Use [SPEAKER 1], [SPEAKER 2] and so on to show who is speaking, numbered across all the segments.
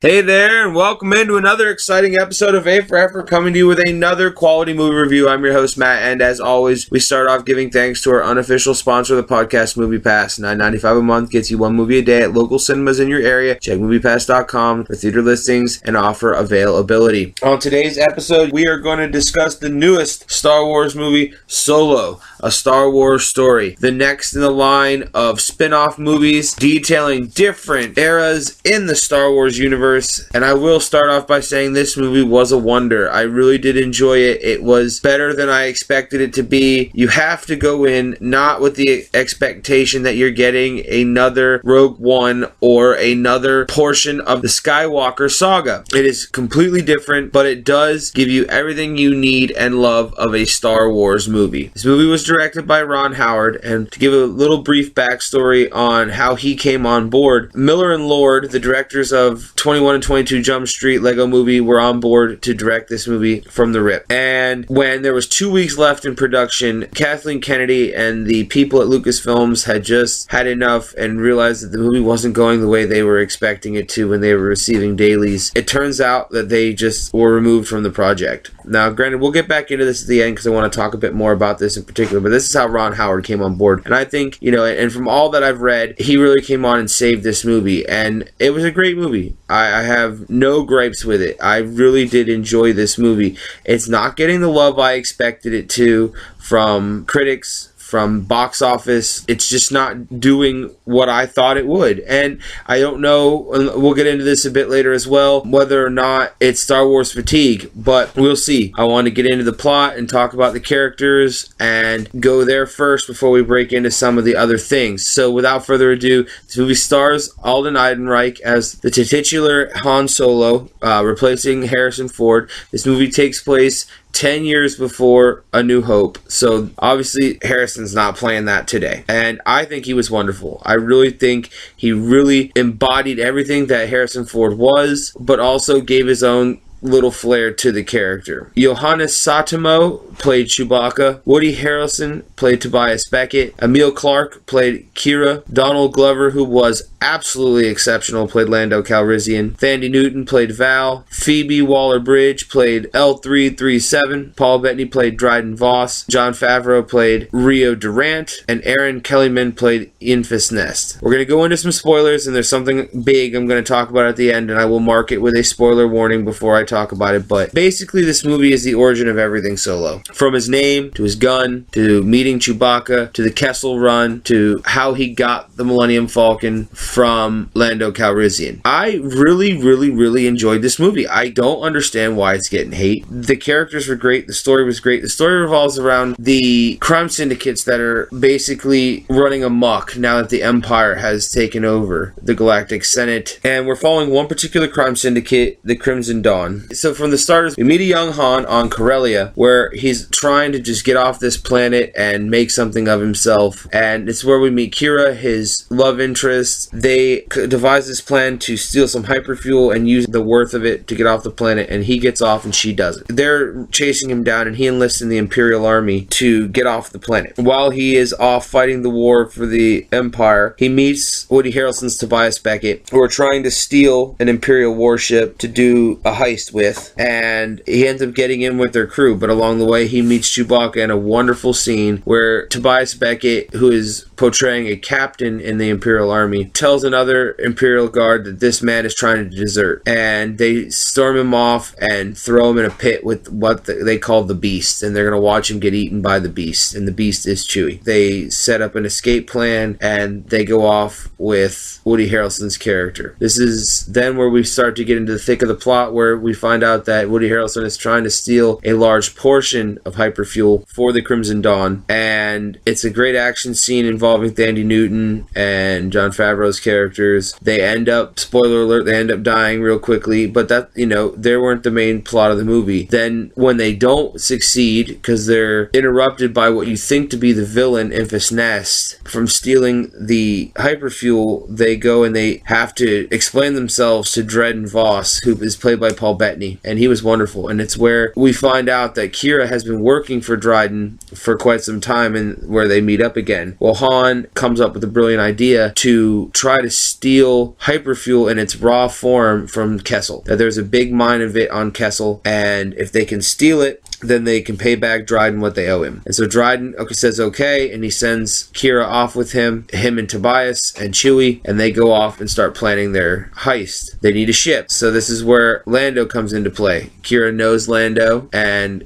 [SPEAKER 1] Hey there, and welcome into another exciting episode of A for Effort, coming to you with another quality movie review. I'm your host, Matt, and as always, we start off giving thanks to our unofficial sponsor of the podcast, MoviePass. $9.95 a month gets you one movie a day at local cinemas in your area. Check MoviePass.com for theater listings and offer availability. On today's episode, we are going to discuss the newest Star Wars movie, Solo, a Star Wars story. The next in the line of spin-off movies detailing different eras in the Star Wars universe. And I will start off by saying this movie was a wonder. I really did enjoy it. It was better than I expected it to be. You have to go in not with the expectation that you're getting another Rogue One or another portion of the Skywalker saga. It is completely different, but it does give you everything you need and love of a Star Wars movie. This movie was directed by Ron Howard, and to give a little brief backstory on how he came on board, Miller and Lord, the directors of 21 and 22 Jump Street Lego Movie, were on board to direct this movie from the rip. And when there was 2 weeks left in production, Kathleen Kennedy and the people at Lucasfilms had just had enough and realized that the movie wasn't going the way they were expecting it to when they were receiving dailies. It turns out that they just were removed from the project. Now, granted, we'll get back into this at the end because I want to talk a bit more about this in particular, but this is how Ron Howard came on board. And I think, and from all that I've read, he really came on and saved this movie. And it was a great movie. I have no gripes with it. I really did enjoy this movie. It's not getting the love I expected it to from critics, from box office. It's just not doing what I thought it would. And I don't know, and we'll get into this a bit later as well, whether or not it's Star Wars fatigue, but we'll see. I want to get into the plot and talk about the characters and go there first before we break into some of the other things. So without further ado, this movie stars Alden Ehrenreich as the titular Han Solo, replacing Harrison Ford. This movie takes place 10 years before A New Hope, so obviously Harrison's not playing that today, and I think he was wonderful. I really think he really embodied everything that Harrison Ford was, but also gave his own little flair to the character. Johannes Satamo played Chewbacca. Woody Harrelson played Tobias Beckett. Emil Clark played Kira. Donald Glover, who was absolutely exceptional, played Lando Calrissian. Thandie Newton played Val. Phoebe Waller-Bridge played L337. Paul Bettany played Dryden Voss. Jon Favreau played Rio Durant. And Aaron Kellyman played Enfys Nest. We're going to go into some spoilers, and there's something big I'm going to talk about at the end, and I will mark it with a spoiler warning before I talk about it. But basically, this movie is the origin of everything Solo. From his name, to his gun, to meeting Chewbacca, to the Kessel Run, to how he got the Millennium Falcon from Lando Calrissian. I really enjoyed this movie. I don't understand why it's getting hate. The characters were great. The story was great. The story revolves around the crime syndicates that are basically running amok now that the Empire has taken over the Galactic Senate. And we're following one particular crime syndicate, the Crimson Dawn. So from the starters, we meet a young Han on Corellia, where he's trying to just get off this planet and make something of himself. And it's where we meet Kira, his love interest. They devise this plan to steal some hyperfuel and use the worth of it to get off the planet, and he gets off and she doesn't. They're chasing him down, and he enlists in the Imperial Army to get off the planet. While he is off fighting the war for the Empire, he meets Woody Harrelson's Tobias Beckett, who are trying to steal an Imperial warship to do a heist with, and he ends up getting in with their crew. But along the way, he meets Chewbacca in a wonderful scene where Tobias Beckett, who is portraying a captain in the Imperial Army, tells another Imperial guard that this man is trying to desert, and they storm him off and throw him in a pit with what they call the Beast, and they're going to watch him get eaten by the Beast, and the Beast is Chewie. They set up an escape plan, and they go off with Woody Harrelson's character. This is then where we start to get into the thick of the plot, where we find out that Woody Harrelson is trying to steal a large portion of hyperfuel for the Crimson Dawn, and it's a great action scene involving Thandie Newton and Jon Favreau's characters. They end up, spoiler alert, they end up dying real quickly, but that, they weren't the main plot of the movie. Then when they don't succeed, because they're interrupted by what you think to be the villain, Enfys Nest, from stealing the hyperfuel, they go and they have to explain themselves to Dryden Voss, who is played by Paul Bettany, and he was wonderful. And it's where we find out that Kira has been working for Dryden for quite some time, and where they meet up again. Well, Han Han comes up with a brilliant idea to try to steal hyperfuel in its raw form from Kessel. That there's a big mine of it on Kessel, and if they can steal it, then they can pay back Dryden what they owe him. And so Dryden says okay, and he sends Kira off with him and Tobias and Chewie, and they go off and start planning their heist. They need a ship, so this is where Lando comes into play. Kira knows Lando, and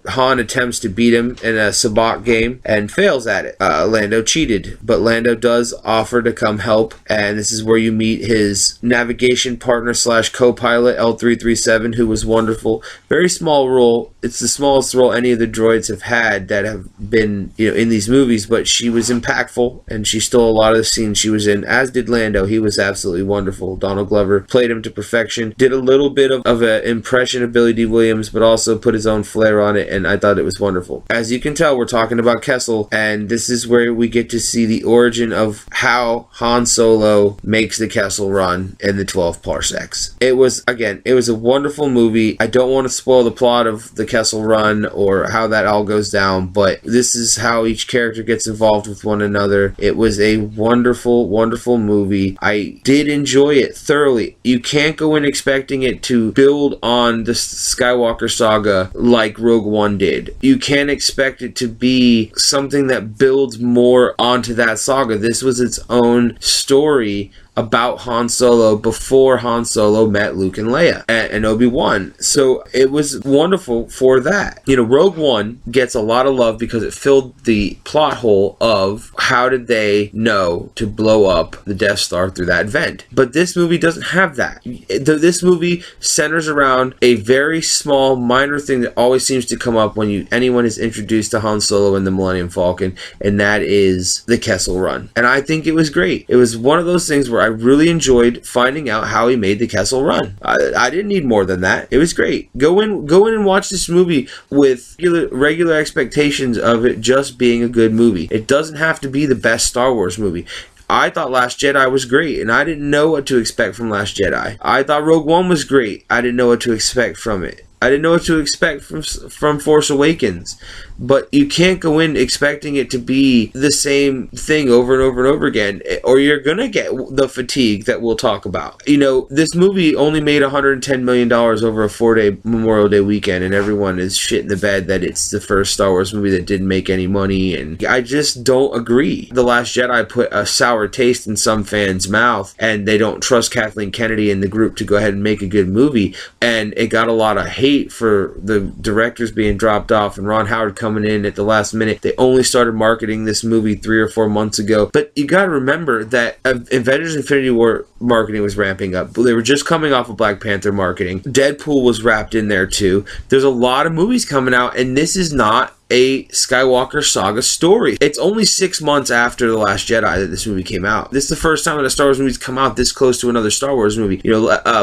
[SPEAKER 1] Han attempts to beat him in a sabacc game and fails at it. Lando cheated, but Lando does offer to come help, and this is where you meet his navigation partner / co-pilot L337, who was wonderful. Very small role. It's the smallest role any of the droids have had that have been, in these movies, but she was impactful, and she stole a lot of the scenes she was in, as did Lando. He was absolutely wonderful. Donald Glover played him to perfection, did a little bit of an impression of Billy D. Williams, but also put his own flair on it, and I thought it was wonderful. As you can tell, we're talking about Kessel, and this is where we get to see the origin of how Han Solo makes the Kessel Run in the 12 parsecs. It was a wonderful movie. I don't want to spoil the plot of the Kessel Run or how that all goes down, but this is how each character gets involved with one another. It was a wonderful, wonderful movie. I did enjoy it thoroughly. You can't go in expecting it to build on the Skywalker saga like Rogue One did. You can't expect it to be something that builds more onto that saga. This was its own story about Han Solo before Han Solo met Luke and Leia and Obi-Wan. So it was wonderful for that. Rogue One gets a lot of love because it filled the plot hole of how did they know to blow up the Death Star through that vent. But this movie doesn't have that. This movie centers around a very small, minor thing that always seems to come up when anyone is introduced to Han Solo and the Millennium Falcon, and that is the Kessel Run. And I think it was great. It was one of those things where I really enjoyed finding out how he made the Kessel Run. I didn't need more than that. It was great. Go in and watch this movie with regular expectations of it just being a good movie. It doesn't have to be the best Star Wars movie. I thought Last Jedi was great, and I didn't know what to expect from Last Jedi. I thought Rogue One was great. I didn't know what to expect from it. I didn't know what to expect from Force Awakens. But you can't go in expecting it to be the same thing over and over and over again, or you're going to get the fatigue that we'll talk about. This movie only made $110 million over a 4-day Memorial Day weekend, and everyone is shit in the bed that it's the first Star Wars movie that didn't make any money, and I just don't agree. The Last Jedi put a sour taste in some fans' mouth, and they don't trust Kathleen Kennedy and the group to go ahead and make a good movie, and it got a lot of hate for the directors being dropped off and Ron Howard coming in at the last minute. They only started marketing this movie 3 or 4 months ago. But you got to remember that Avengers Infinity War marketing was ramping up. They were just coming off of Black Panther marketing. Deadpool was wrapped in there too. There's a lot of movies coming out, and this is not a Skywalker saga story. It's only 6 months after The Last Jedi that this movie came out. This is the first time that a Star Wars movie's come out this close to another Star Wars movie.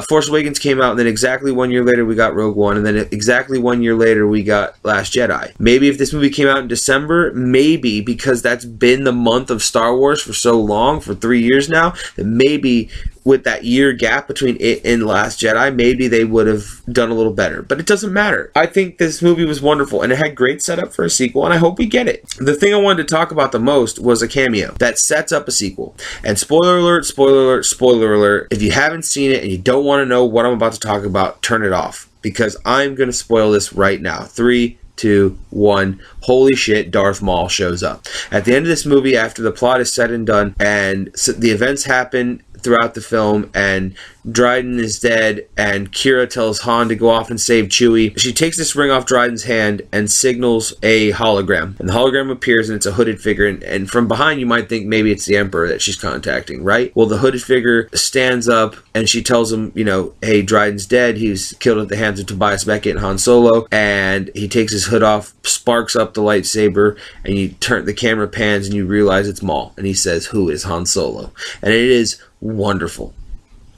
[SPEAKER 1] Force Awakens came out, and then exactly 1 year later we got Rogue One, and then exactly 1 year later we got Last Jedi. Maybe if this movie came out in December, maybe because that's been the month of Star Wars for so long, for 3 years now, that maybe with that year gap between it and Last Jedi, maybe they would have done a little better. But it doesn't matter. I think this movie was wonderful, and it had great setup for a sequel, and I hope we get it. The thing I wanted to talk about the most was a cameo that sets up a sequel. And spoiler alert, spoiler alert, spoiler alert, if you haven't seen it and you don't want to know what I'm about to talk about, turn it off, because I'm going to spoil this right now. 3, 2, 1. Holy shit, Darth Maul shows up. At the end of this movie, after the plot is said and done, and the events happen throughout the film, and Dryden is dead, and Kira tells Han to go off and save Chewie. She takes this ring off Dryden's hand and signals a hologram. And the hologram appears, and it's a hooded figure. And from behind, you might think maybe it's the Emperor that she's contacting, right? Well, the hooded figure stands up, and she tells him, hey, Dryden's dead. He was killed at the hands of Tobias Beckett and Han Solo. And he takes his hood off, sparks up the lightsaber, and the camera pans, and you realize it's Maul. And he says, "Who is Han Solo?" And it is wonderful.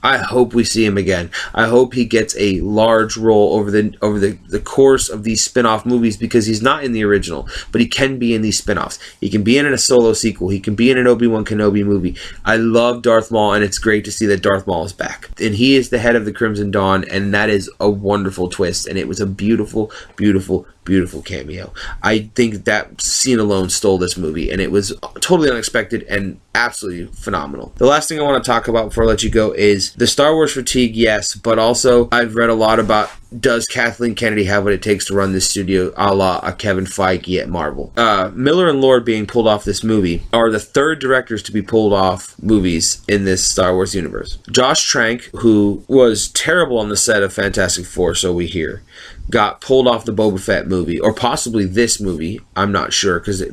[SPEAKER 1] I hope we see him again. I hope he gets a large role over the course of these spin-off movies, because he's not in the original, but he can be in these spin-offs. He can be in a solo sequel. He can be in an Obi-Wan Kenobi movie. I love Darth Maul, and it's great to see that Darth Maul is back. And he is the head of the Crimson Dawn, and that is a wonderful twist, and it was a beautiful, beautiful, beautiful cameo. I think that scene alone stole this movie, and it was totally unexpected and absolutely phenomenal. The last thing I want to talk about before I let you go is the Star Wars fatigue, yes, but also I've read a lot about, does Kathleen Kennedy have what it takes to run this studio, a la a Kevin Feige at Marvel. Miller and Lord being pulled off this movie are the third directors to be pulled off movies in this Star Wars universe. Josh Trank, who was terrible on the set of Fantastic Four, so we hear, got pulled off the Boba Fett movie, or possibly this movie. I'm not sure, because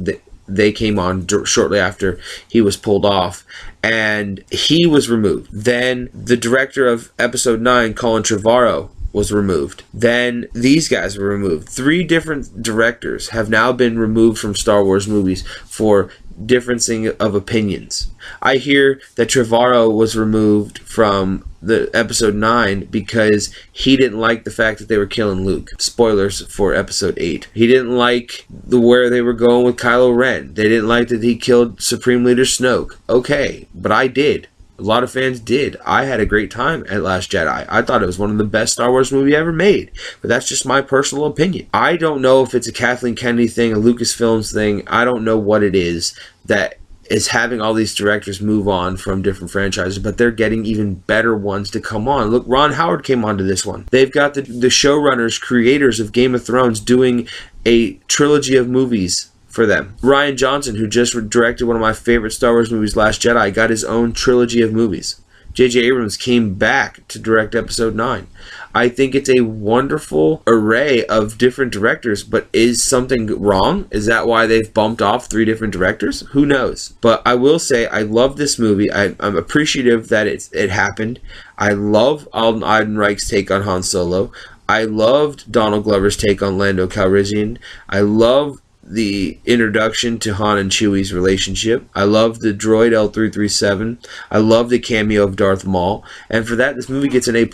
[SPEAKER 1] they came on shortly after he was pulled off, and he was removed. Then the director of Episode 9, Colin Trevorrow, was removed. Then these guys were removed. 3 different directors have now been removed from Star Wars movies for differencing of opinions. I hear that Trevorrow was removed from the Episode 9 because he didn't like the fact that they were killing Luke. Spoilers for Episode 8. He didn't like where they were going with Kylo Ren. They didn't like that he killed Supreme Leader Snoke. Okay, but I did. A lot of fans did. I had a great time at Last Jedi. I thought it was one of the best Star Wars movie ever made. But that's just my personal opinion. I don't know if it's a Kathleen Kennedy thing, a Lucasfilms thing. I don't know what it is that is having all these directors move on from different franchises, but they're getting even better ones to come on. Look, Ron Howard came onto this one. They've got the showrunners, creators of Game of Thrones doing a trilogy of movies for them. Rian Johnson, who just directed one of my favorite Star Wars movies, Last Jedi, got his own trilogy of movies. J.J. Abrams came back to direct Episode 9. I think it's a wonderful array of different directors, but is something wrong? Is that why they've bumped off 3 different directors? Who knows? But I will say I love this movie. I'm appreciative that it happened. I love Alden Ehrenreich's take on Han Solo. I loved Donald Glover's take on Lando Calrissian. I love the introduction to Han and Chewie's relationship. I love the droid L337. I love the cameo of Darth Maul. And for that, this movie gets an A++.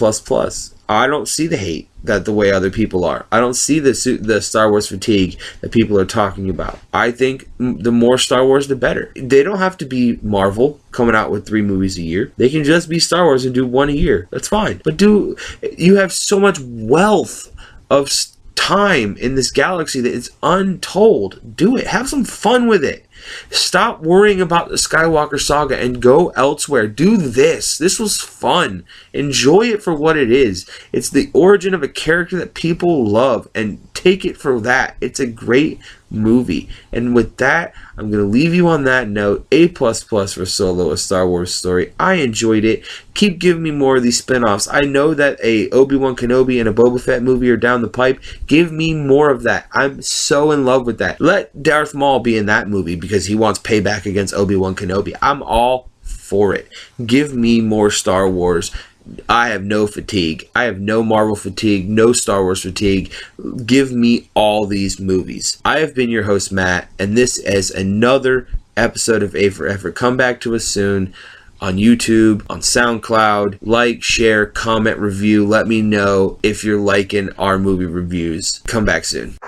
[SPEAKER 1] I don't see the hate that the way other people are. I don't see the Star Wars fatigue that people are talking about. I think the more Star Wars, the better. They don't have to be Marvel coming out with 3 movies a year. They can just be Star Wars and do 1 a year. That's fine. But you have so much wealth of time in this galaxy that it's untold. Do it. Have some fun with it. Stop worrying about the Skywalker saga and go elsewhere. Do this. This was fun. Enjoy it for what it is. It's the origin of a character that people love, and take it for that. It's a great movie. And with that, I'm going to leave you on that note. A++ for Solo, a Star Wars story. I enjoyed it. Keep giving me more of these spin-offs. I know that a Obi-Wan Kenobi and a Boba Fett movie are down the pipe. Give me more of that. I'm so in love with that. Let Darth Maul be in that movie because he wants payback against Obi-Wan Kenobi. I'm all for it. Give me more Star Wars. I have no fatigue. I have no Marvel fatigue, no Star Wars fatigue. Give me all these movies. I have been your host, Matt, and this is another episode of A for Effort. Come back to us soon on YouTube, on SoundCloud. Like, share, comment, review. Let me know if you're liking our movie reviews. Come back soon.